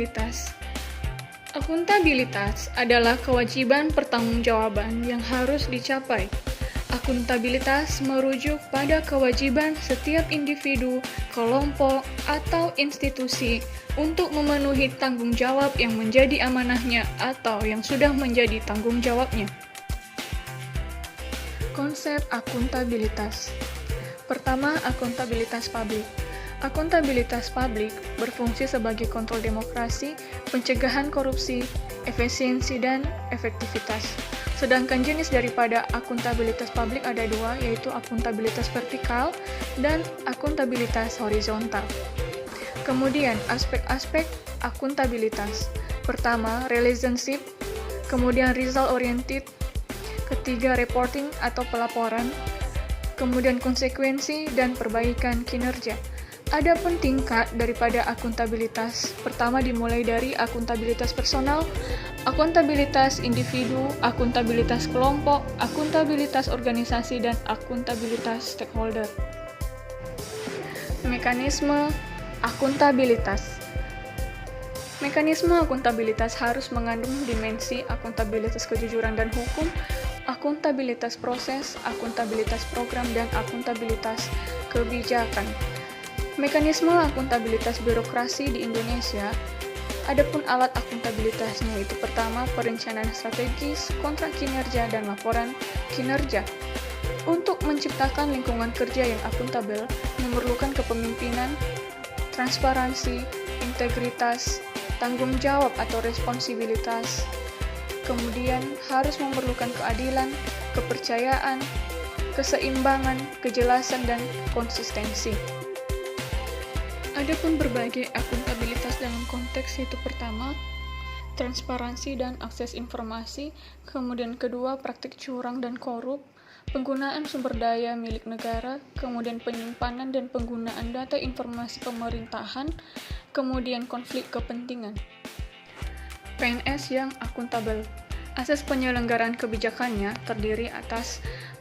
Akuntabilitas. Akuntabilitas adalah kewajiban pertanggungjawaban yang harus dicapai. Akuntabilitas merujuk pada kewajiban setiap individu, kelompok, atau institusi untuk memenuhi tanggung jawab yang menjadi amanahnya atau yang sudah menjadi tanggung jawabnya. Konsep akuntabilitas. Pertama, akuntabilitas publik. Akuntabilitas publik berfungsi sebagai kontrol demokrasi, pencegahan korupsi, efisiensi, dan efektivitas. Sedangkan jenis daripada akuntabilitas publik ada dua, yaitu akuntabilitas vertikal dan akuntabilitas horizontal. Kemudian, aspek-aspek akuntabilitas. Pertama, relationship, kemudian result-oriented, ketiga, reporting atau pelaporan, kemudian konsekuensi dan perbaikan kinerja. Adapun tingkat daripada akuntabilitas, pertama dimulai dari akuntabilitas personal, akuntabilitas individu, akuntabilitas kelompok, akuntabilitas organisasi, dan akuntabilitas stakeholder. Mekanisme akuntabilitas. Mekanisme akuntabilitas harus mengandung dimensi akuntabilitas kejujuran dan hukum, akuntabilitas proses, akuntabilitas program, dan akuntabilitas kebijakan. Mekanisme akuntabilitas birokrasi di Indonesia, adapun alat akuntabilitasnya yaitu pertama, perencanaan strategis, kontrak kinerja, dan laporan kinerja. Untuk menciptakan lingkungan kerja yang akuntabel, memerlukan kepemimpinan, transparansi, integritas, tanggung jawab atau responsibilitas, kemudian harus memerlukan keadilan, kepercayaan, keseimbangan, kejelasan, dan konsistensi. Adapun berbagai akuntabilitas dalam konteks yaitu pertama, transparansi dan akses informasi, kemudian kedua, praktik curang dan korup, penggunaan sumber daya milik negara, kemudian penyimpanan dan penggunaan data informasi pemerintahan, kemudian konflik kepentingan. PNS yang akuntabel. Asas penyelenggaraan kebijakannya terdiri atas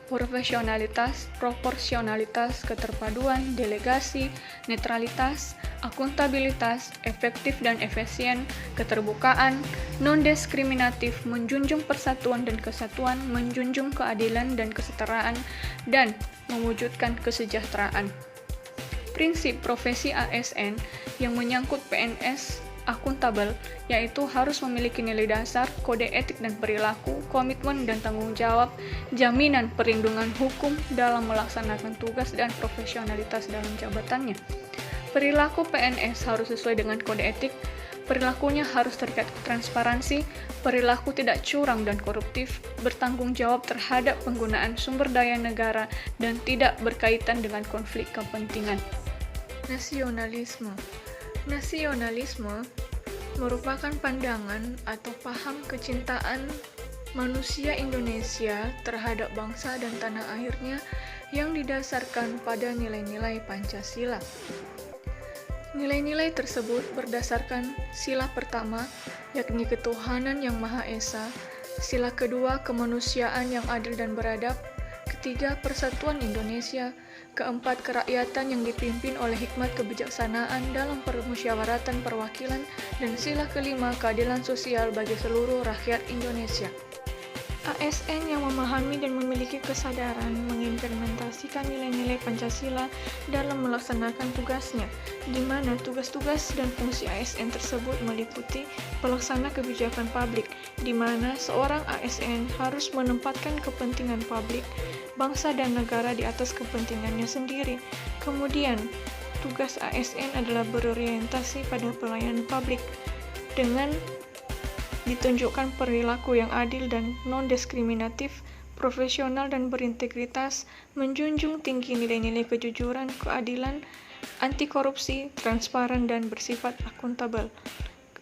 profesionalitas, proporsionalitas, keterpaduan, delegasi, netralitas, akuntabilitas, efektif dan efisien, keterbukaan, non-diskriminatif, menjunjung persatuan dan kesatuan, menjunjung keadilan dan kesetaraan, dan mewujudkan kesejahteraan. Prinsip profesi ASN yang menyangkut PNS akuntabel, yaitu harus memiliki nilai dasar, kode etik dan perilaku, komitmen dan tanggung jawab, jaminan perlindungan hukum dalam melaksanakan tugas dan profesionalitas dalam jabatannya. Perilaku PNS harus sesuai dengan kode etik, perilakunya harus terkait transparansi, perilaku tidak curang dan koruptif, bertanggung jawab terhadap penggunaan sumber daya negara, dan tidak berkaitan dengan konflik kepentingan. Nasionalisme. Nasionalisme merupakan pandangan atau paham kecintaan manusia Indonesia terhadap bangsa dan tanah airnya yang didasarkan pada nilai-nilai Pancasila. Nilai-nilai tersebut berdasarkan sila pertama, yakni ketuhanan yang Maha Esa, sila kedua, kemanusiaan yang adil dan beradab, ketiga, persatuan Indonesia, keempat, kerakyatan yang dipimpin oleh hikmat kebijaksanaan dalam permusyawaratan perwakilan, dan sila kelima, keadilan sosial bagi seluruh rakyat Indonesia. ASN yang memahami dan memiliki kesadaran mengimplementasikan nilai-nilai Pancasila dalam melaksanakan tugasnya, di mana tugas-tugas dan fungsi ASN tersebut meliputi pelaksana kebijakan publik, di mana seorang ASN harus menempatkan kepentingan publik, bangsa dan negara di atas kepentingannya sendiri. Kemudian, tugas ASN adalah berorientasi pada pelayanan publik dengan ditunjukkan perilaku yang adil dan non-diskriminatif, profesional dan berintegritas, menjunjung tinggi nilai-nilai kejujuran, keadilan, anti korupsi, transparan, dan bersifat akuntabel.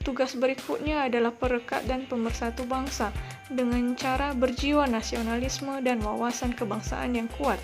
Tugas berikutnya adalah perekat dan pemersatu bangsa dengan cara berjiwa nasionalisme dan wawasan kebangsaan yang kuat.